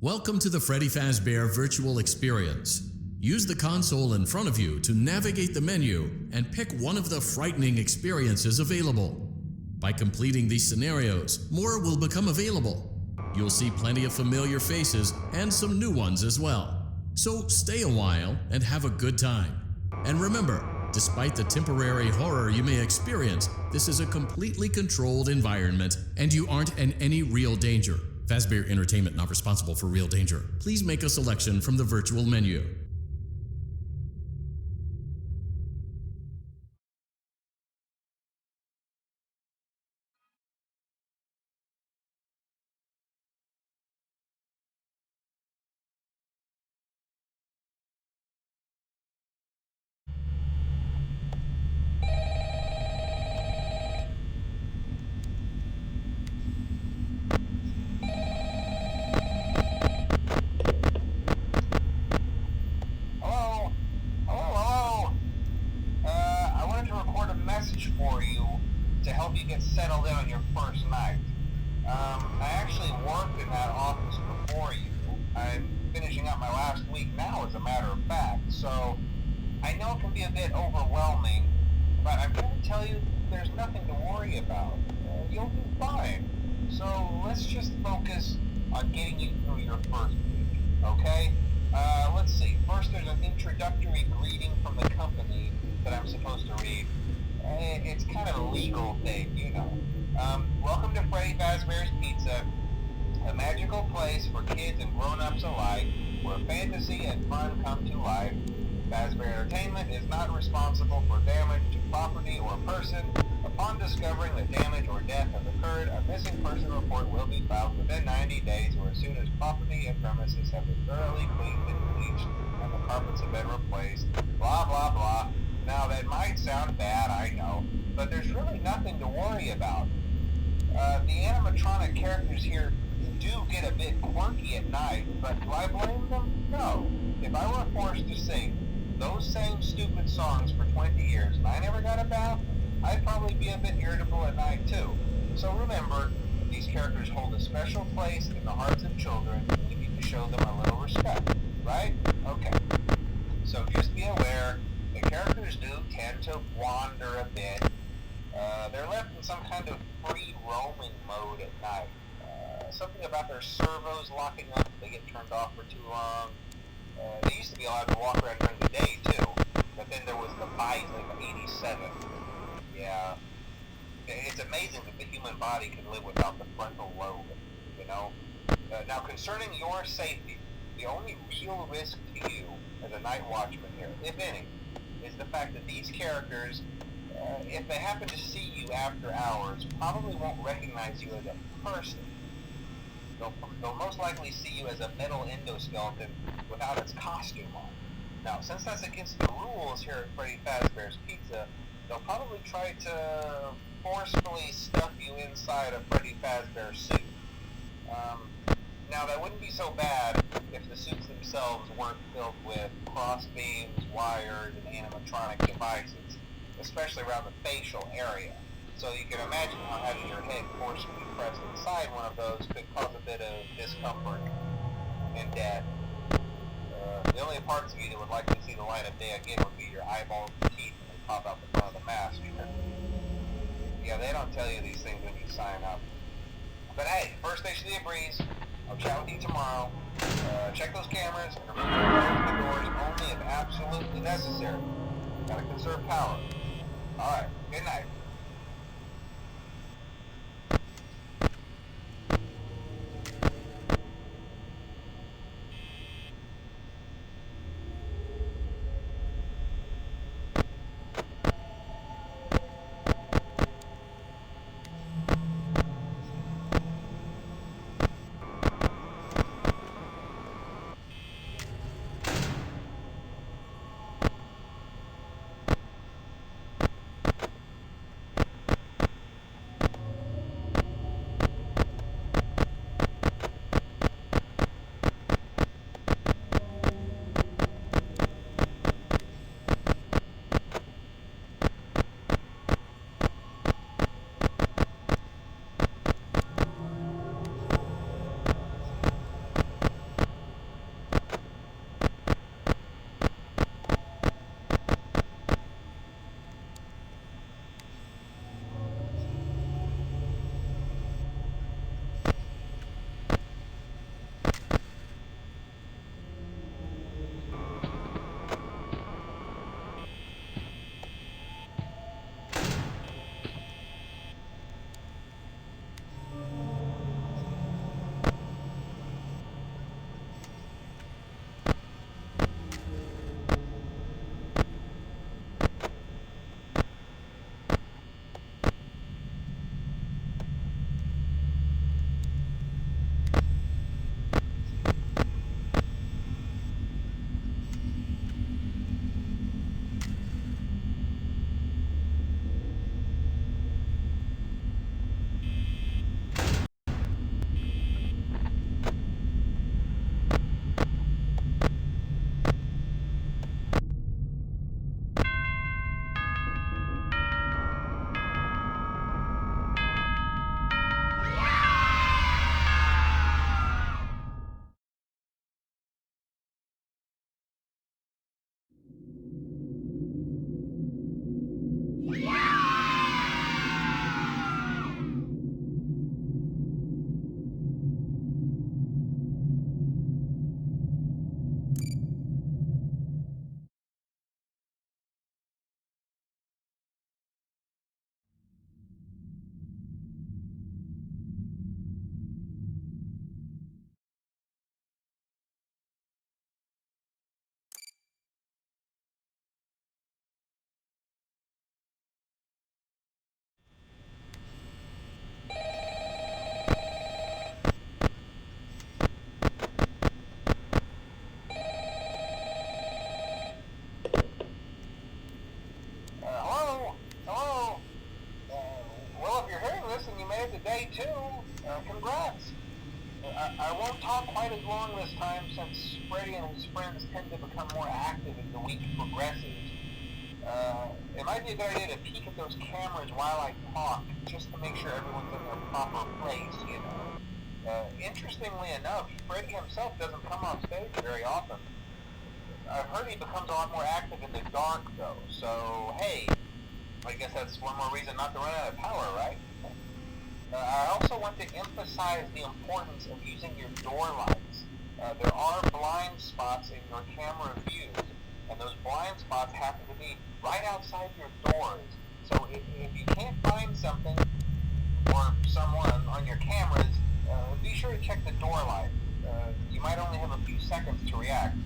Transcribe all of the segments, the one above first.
Welcome to the Freddy Fazbear Virtual Experience. Use the console in front of you to navigate the menu and pick one of the frightening experiences available. By completing these scenarios, more will become available. You'll see plenty of familiar faces and some new ones as well. So stay a while and have a good time. And remember, despite the temporary horror you may experience, this is a completely controlled environment and you aren't in any real danger. Fazbear Entertainment not responsible for real danger. Please make a selection from the virtual menu. For you to help you get settled in on your first night. I actually worked in that office before you. I'm finishing up my last week now, as a matter of fact, so I know it can be a bit overwhelming, but I'm here to tell you there's nothing to worry about. You'll be fine. So let's just focus on getting you through your first week, okay? Let's see. First, there's an introductory greeting from the company that I'm supposed to read. It's kind of a legal thing, you know. Welcome to Freddy Fazbear's Pizza, a magical place for kids and grown-ups alike, where fantasy and fun come to life. Fazbear Entertainment is not responsible for damage to property or person. Upon discovering that damage or death has occurred, a missing person report will be filed within 90 days or as soon as property and premises have been thoroughly cleaned and bleached and the carpets have been replaced. Blah, blah, blah. Now, that might sound bad, I know, but there's really nothing to worry about. The animatronic characters here do get a bit quirky at night, but do I blame them? No. If I were forced to sing those same stupid songs for 20 years and I never got a bath, I'd probably be a bit irritable at night too. So remember, these characters hold a special place in the hearts of children, and we need to show them a little respect, right? Okay. So just be aware, the characters do tend to wander a bit. They're left in some kind of free roaming mode at night. Something about their servos locking up if they get turned off for too long. They used to be allowed to walk around during the day too, but then there was the bite like 87. Yeah. It's amazing that the human body can live without the frontal lobe, you know? Now concerning your safety, the only real risk to you as a night watchman here, if any, is the fact that these characters, if they happen to see you after hours, probably won't recognize you as a person. They'll most likely see you as a metal endoskeleton without its costume on. Now, since that's against the rules here at Freddy Fazbear's Pizza, they'll probably try to forcefully stuff you inside a Freddy Fazbear suit. Now, that wouldn't be so bad if the suits themselves weren't filled with cross beams, wires, and animatronic devices, especially around the facial area. So you can imagine how having your head forcefully pressed inside one of those could cause a bit of discomfort and death. The only parts of you that would like to see the light of day again would be your eyeballs and teeth when they pop out the front of the mask. Yeah, they don't tell you these things when you sign up. But hey, first station of the breeze. I'll chat with you tomorrow. Check those cameras and remember to close the doors only if absolutely necessary. Gotta conserve power. Alright, good night. day 2. Congrats. I won't talk quite as long this time since Freddy and his friends tend to become more active as the week progresses. It might be a good idea to peek at those cameras while I talk, just to make sure everyone's in their proper place, you know. Interestingly enough, Freddy himself doesn't come off stage very often. I've heard he becomes a lot more active in the dark, though, so hey, I guess that's one more reason not to run out of power, right? I also want to emphasize the importance of using your door lights. There are blind spots in your camera views, and those blind spots happen to be right outside your doors. So if you can't find something or someone on your cameras, be sure to check the door light. You might only have a few seconds to react.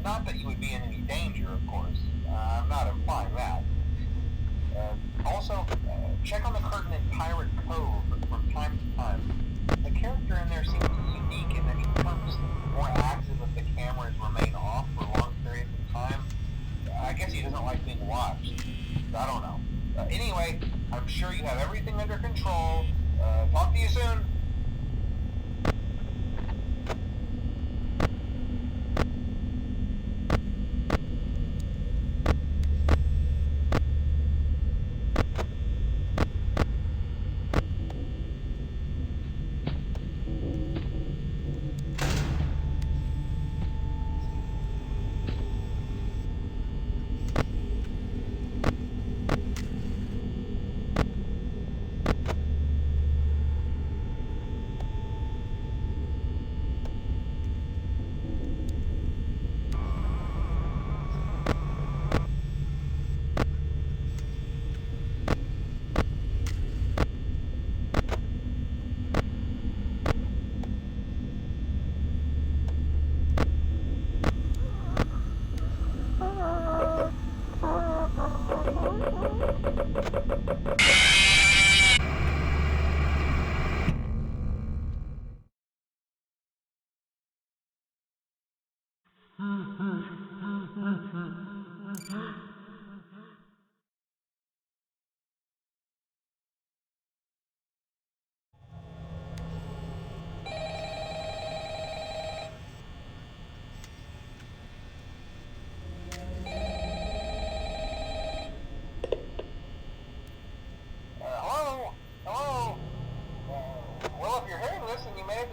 Not that you would be in any danger, of course. I'm not implying that. Also, check on the curtain in Pirate Cove from time to time. The character in there seems unique in that he becomes more active if the cameras remain off for long periods of time. I guess he doesn't like being watched. I don't know. Anyway, I'm sure you have everything under control. Talk to you soon.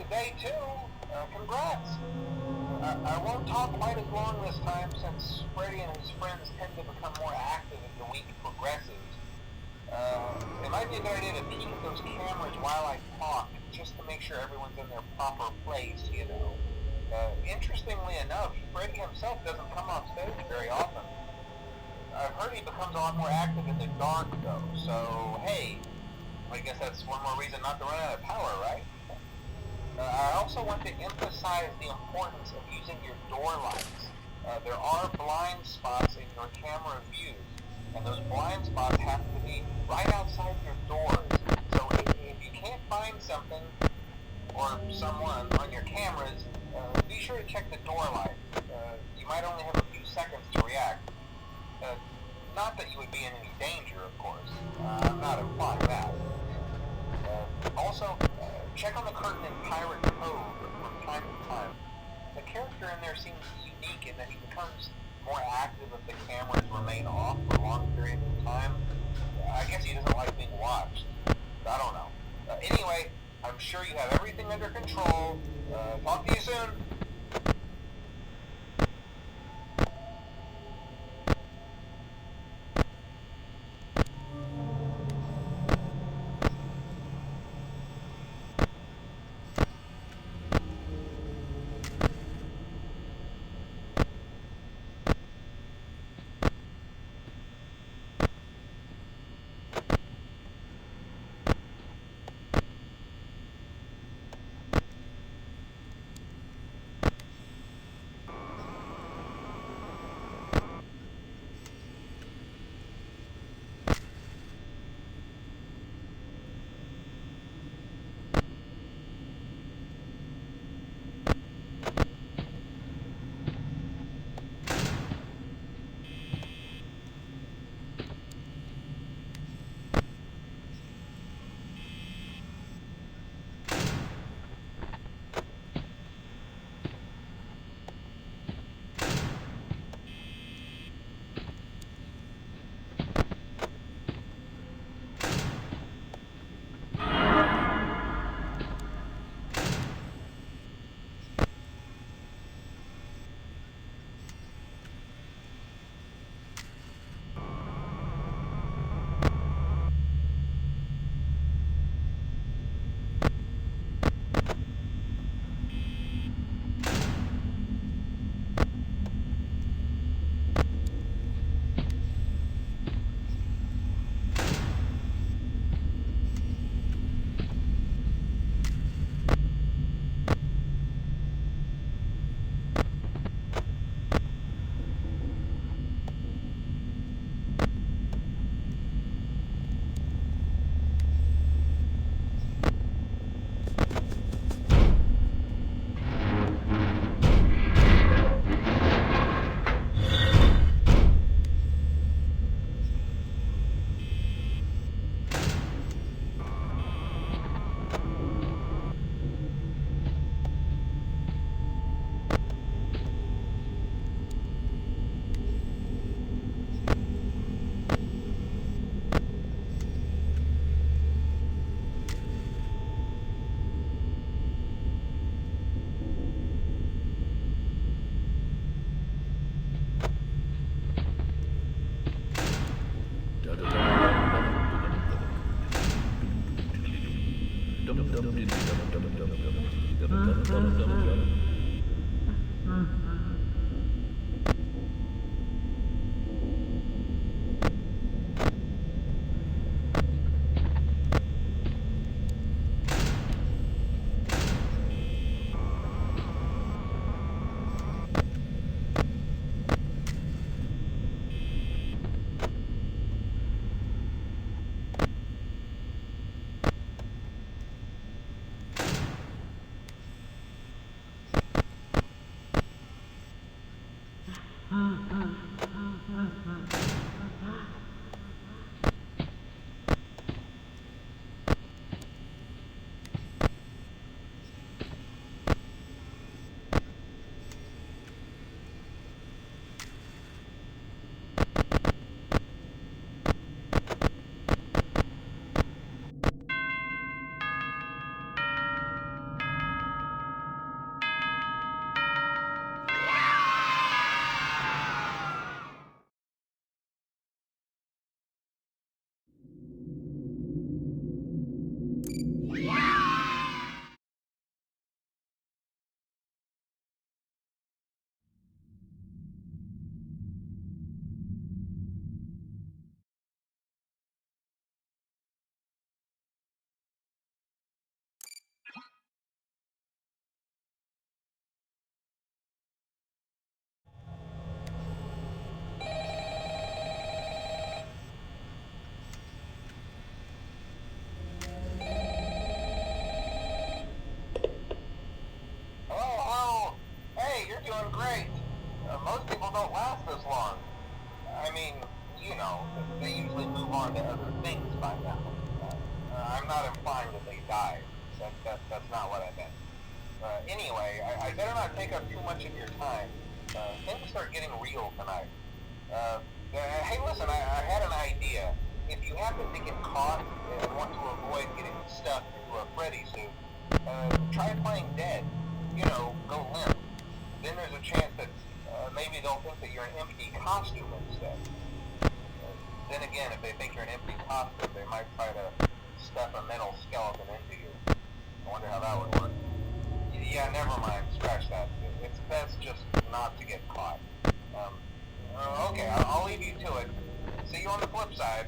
Day 2. Congrats. I won't talk quite as long this time since Freddy and his friends tend to become more active as the week progresses. It might be a good idea to peek at those cameras while I talk, just to make sure everyone's in their proper place, you know. Interestingly enough, Freddy himself doesn't come off stage very often. I've heard he becomes a lot more active in the dark, though, so hey, I guess that's one more reason not to run out of power, right? I also want to emphasize the importance of using your door lights. There are blind spots in your camera views, and those blind spots happen to be right outside your doors. So if you can't find something or someone on your cameras, be sure to check the door light. You might only have a few seconds to react. Not that you would be in any danger, of course. I'm not implying that. Also, check on the curtain in Pirate Cove from time to time. The character in there seems unique in that he becomes more active if the cameras remain off for long periods of time. I guess he doesn't like being watched. I don't know. Anyway, I'm sure you have everything under control. Talk to you soon. doing great. Most people don't last this long. I mean, you know, they usually move on to other things by now. I'm not implying that they died. That's not what I meant. Anyway, I better not take up too much of your time. Things start getting real tonight. Hey, listen, I had an idea. If you happen to get caught and want to avoid getting stuffed into a Freddy suit, try playing dead. You know, go limp. Then there's a chance that maybe they'll think that you're an empty costume instead. Then again, if they think you're an empty costume, they might try to stuff a metal skeleton into you. I wonder how that would work. Yeah, never mind. Scratch that. It's best just not to get caught. Okay, I'll leave you to it. See you on the flip side.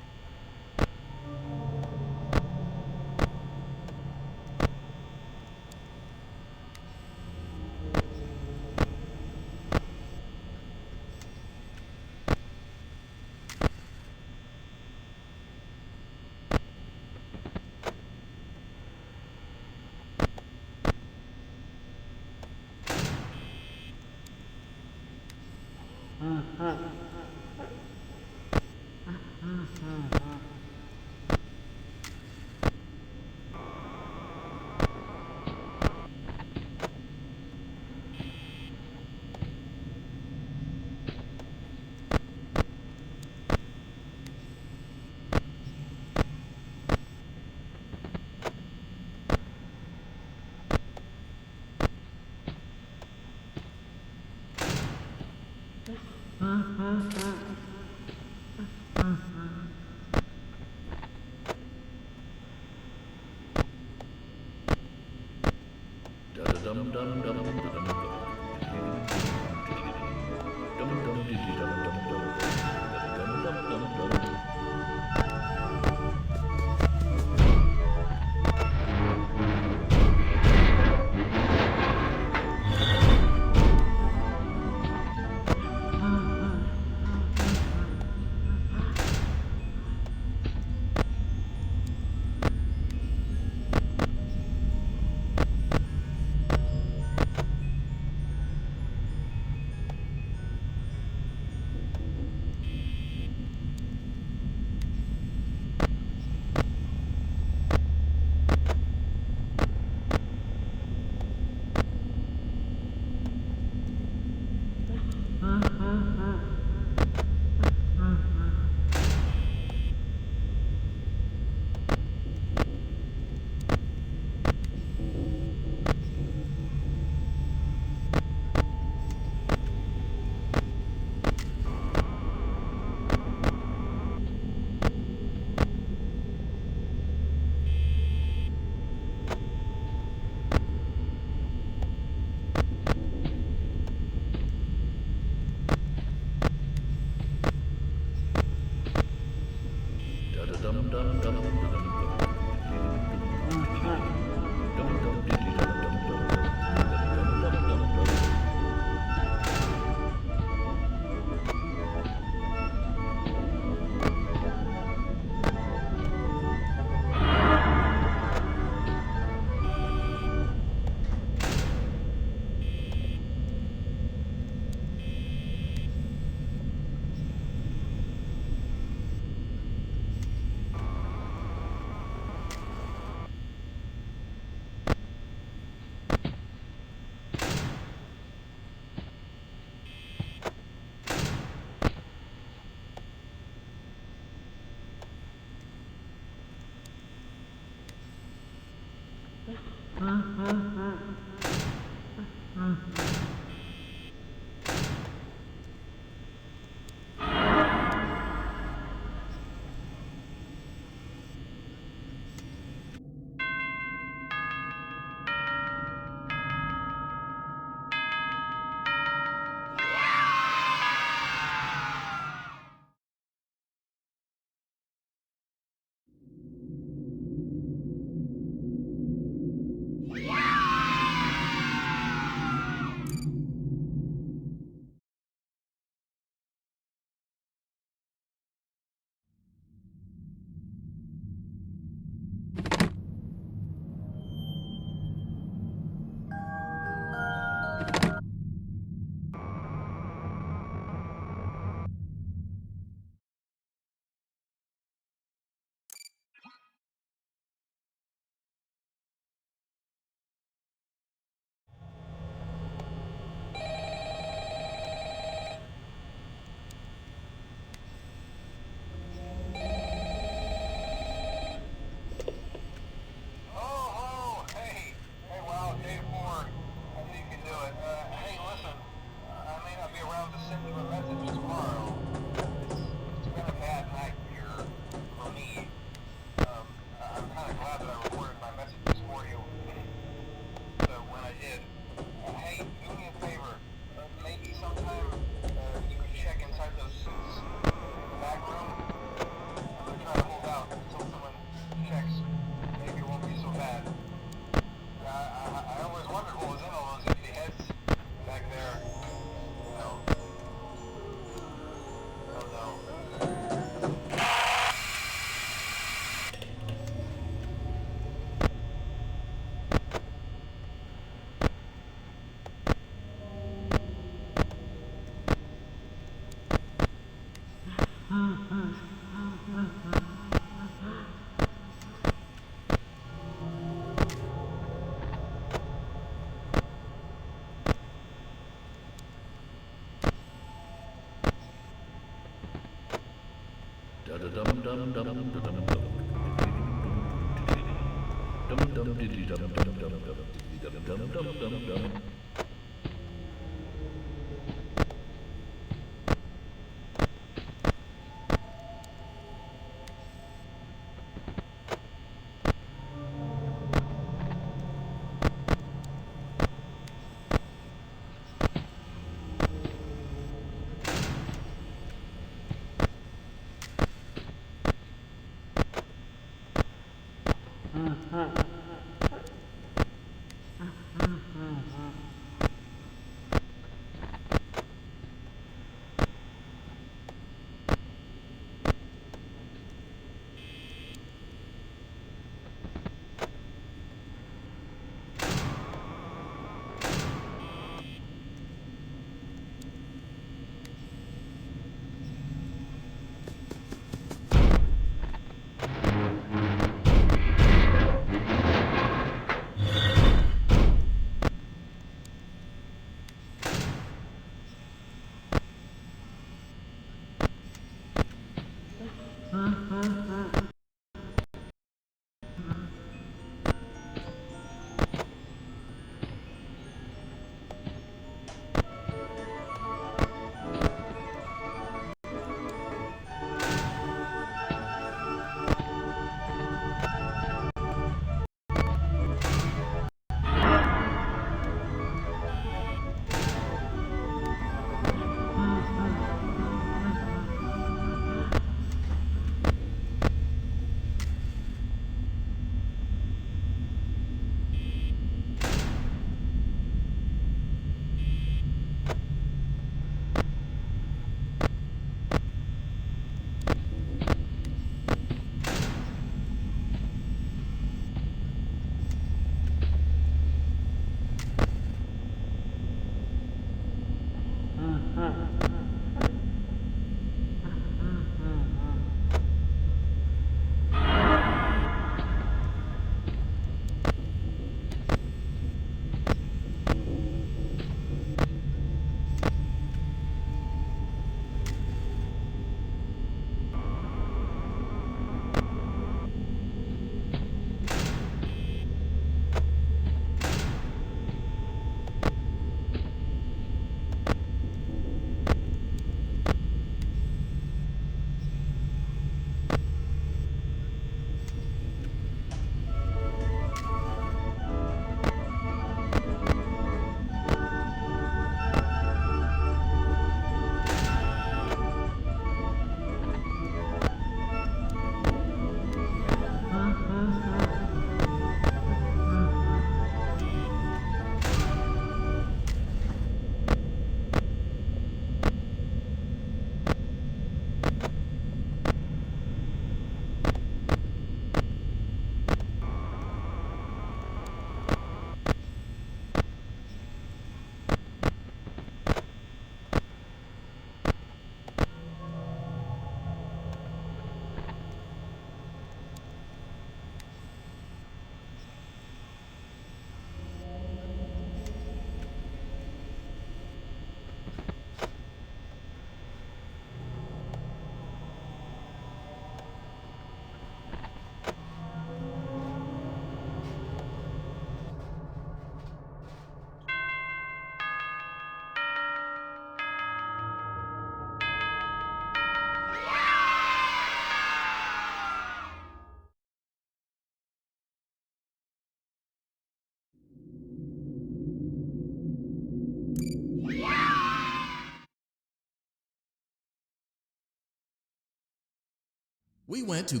We went to